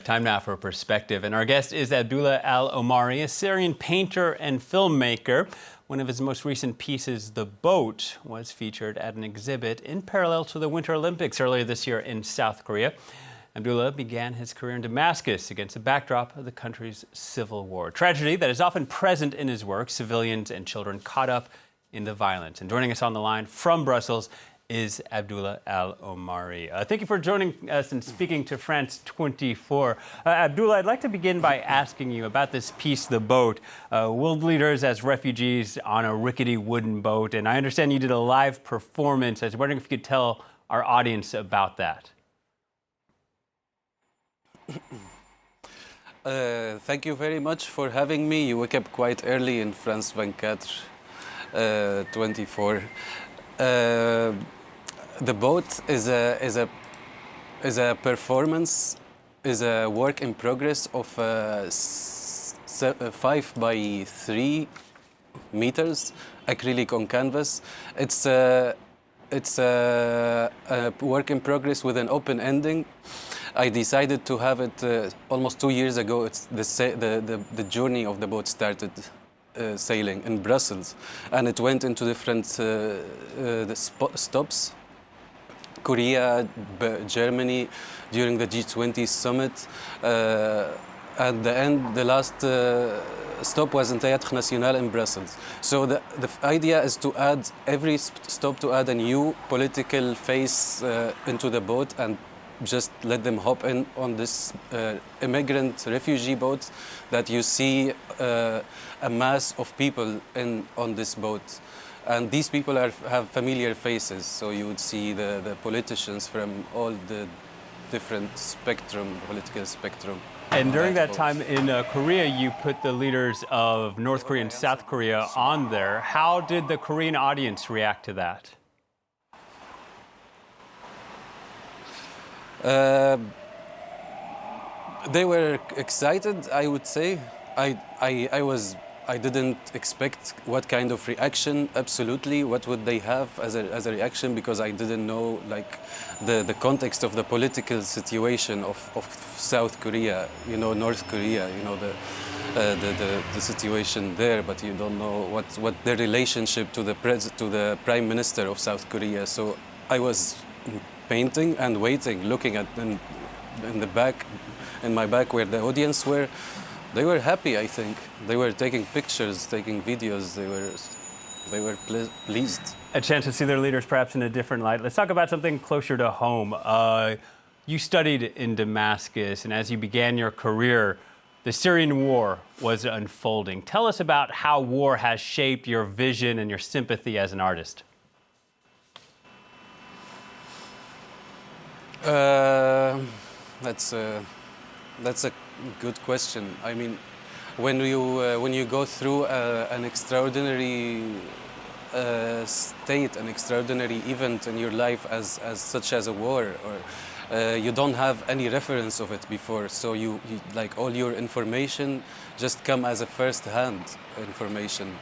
Time now for Perspective, and our guest is Abdalla Al Omari, a Syrian painter and filmmaker. One of his most recent pieces, The Boat, was featured at an exhibit in parallel to the Winter Olympics earlier this year in South Korea. Abdalla began his career in Damascus against the backdrop of the country's civil war. Tragedy that is often present in his work, civilians and children caught up in the violence. And joining us on the line from Brussels is Abdalla Al Omari. Thank you for joining us and speaking to France 24. Abdalla, I'd like to begin by asking you about this piece, The Boat. World leaders as refugees on a rickety wooden boat, and I understand you did a live performance. I was wondering if you could tell our audience about that. Thank you very much for having me. You wake up quite early in France 24. The Boat is a performance, is a work in progress of 5 by 3 meters acrylic on canvas. It's a work in progress with an open ending. I decided to have it almost 2 years ago. It's the journey of the boat started sailing in Brussels, and it went into different stops. Korea, Germany, during the G20 summit. At the end, the last stop was in Théâtre National in Brussels. So the idea is to add, every stop to add a new political face into the boat and just let them hop in on this immigrant refugee boat that you see a mass of people on this boat. And these people have familiar faces, so you would see the politicians from all the different political spectrum. And during that time in Korea, you put the leaders of North Korea and South Korea on there. How did the Korean audience react to that? They were excited, I would say. I didn't expect what kind of reaction, absolutely. What would they have as a reaction, because I didn't know like the context of the political situation of South Korea, you know, North Korea, you know, the situation there, but you don't know what their relationship to the Prime Minister of South Korea. So I was painting and waiting, looking at them in my back where the audience were. They were happy, I think. They were taking pictures, taking videos. They were pleased. A chance to see their leaders perhaps in a different light. Let's talk about something closer to home. You studied in Damascus, and as you began your career, the Syrian war was unfolding. Tell us about how war has shaped your vision and your sympathy as an artist. That's a good question. I mean, when you go through an extraordinary state, an extraordinary event in your life, such as a war, or you don't have any reference of it before, so you like all your information just come as a first-hand information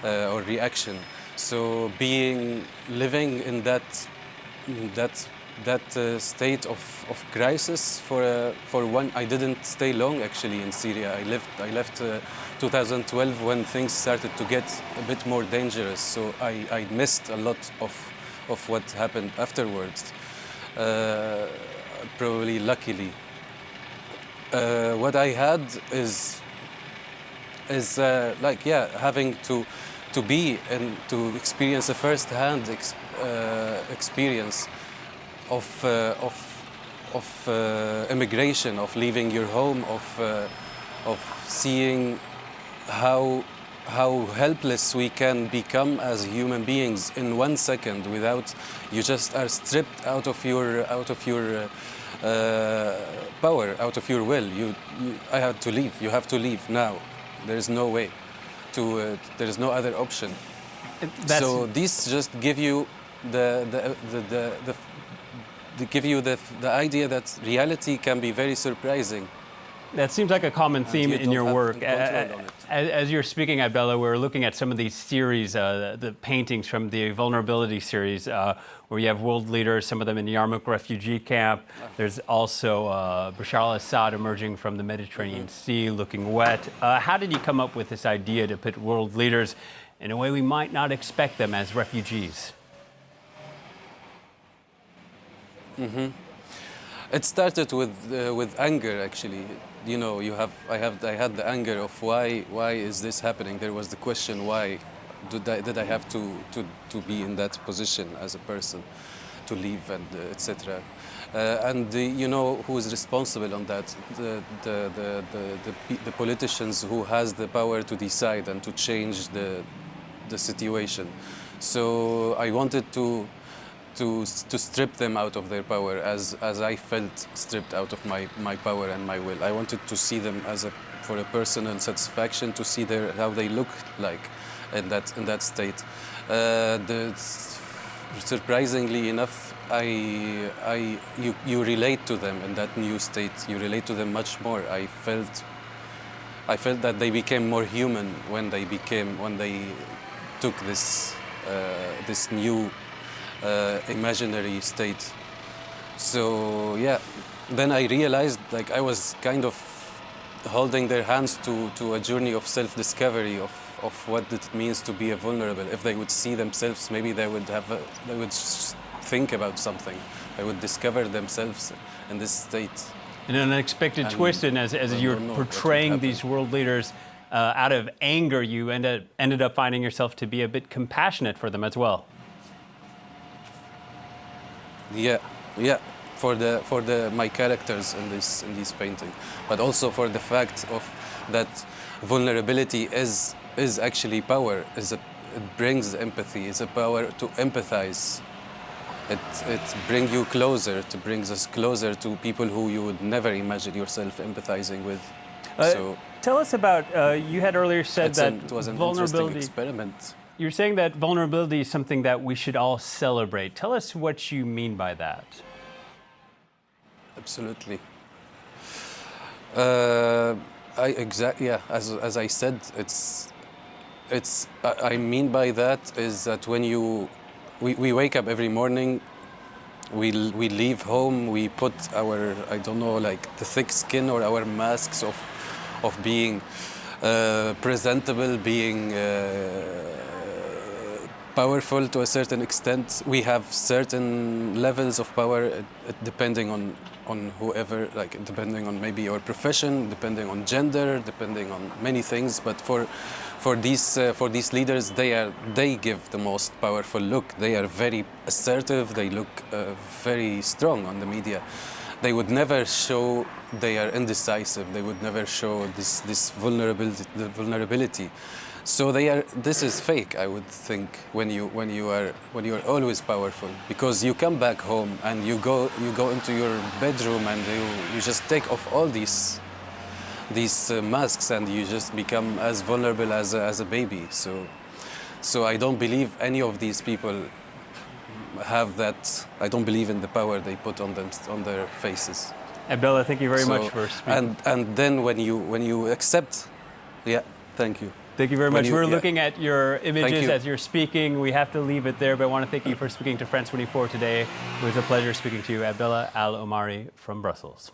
or reaction. So living in that state of crisis for one. I didn't stay long actually in Syria. I left 2012 when things started to get a bit more dangerous. So I missed a lot of what happened afterwards. Probably luckily. What I had is having to be and to experience a first-hand experience of immigration, of leaving your home, of seeing how helpless we can become as human beings in 1 second. Without, you just are stripped out of your power, out of your will. I had to leave. You have to leave now. There is no way to. There is no other option. So these just give you the idea that reality can be very surprising. That seems like a common theme you in your don't have work. control on it. As you're speaking, Abdalla, we're looking at some of these series, the paintings from the Vulnerability series, where you have world leaders, some of them in Yarmouk refugee camp. There's also Bashar al-Assad emerging from the Mediterranean Sea, looking wet. How did you come up with this idea to put world leaders in a way we might not expect them as refugees? It started with anger, actually. You know, I had the anger of why is this happening? There was the question, why did I have to be in that position as a person, to leave and etc. You know who is responsible on that? The politicians who has the power to decide and to change the situation. So I wanted to strip them out of their power as I felt stripped out of my power and my will. I wanted to see them for a personal satisfaction, to see how they look like in that state. Surprisingly enough, you relate to them in that new state. You relate to them much more. I felt that they became more human when they took this new imaginary state. So yeah, then I realized, like, I was kind of holding their hands to a journey of self-discovery of what it means to be a vulnerable. If they would see themselves, maybe they would think about something. They would discover themselves in this state. An unexpected twist, and as you're portraying these world leaders out of anger, you ended up finding yourself to be a bit compassionate for them as well. Yeah, for my characters in this painting, but also for the fact of that vulnerability is actually power. It brings empathy. It's a power to empathize. It brings you closer. It brings us closer to people who you would never imagine yourself empathizing with. So tell us about. You had earlier said that it was an vulnerability. interesting experiment. You're saying that vulnerability is something that we should all celebrate. Tell us what you mean by that. Absolutely. As I said, I mean by that is that when we wake up every morning, we leave home, we put our, I don't know, like the thick skin or our masks of being presentable, being powerful to a certain extent. We have certain levels of power depending on whoever, like depending on maybe our profession, depending on gender, depending on many things. But for these leaders, they give the most powerful look. They are very assertive. They look very strong on the media. They would never show they are indecisive. They would never show this vulnerability. So this is fake, I would think, when you are always powerful, because you come back home and you go into your bedroom and you just take off all these masks and you just become as vulnerable as a baby. So I don't believe any of these people have that. I don't believe in the power they put on their faces. Abdalla, thank you very much for speaking. And then when you accept, yeah, thank you. Thank you very much. We're looking at your images as you're speaking. We have to leave it there, but I want to thank you for speaking to France 24 today. It was a pleasure speaking to you, Abdalla Al Omari from Brussels.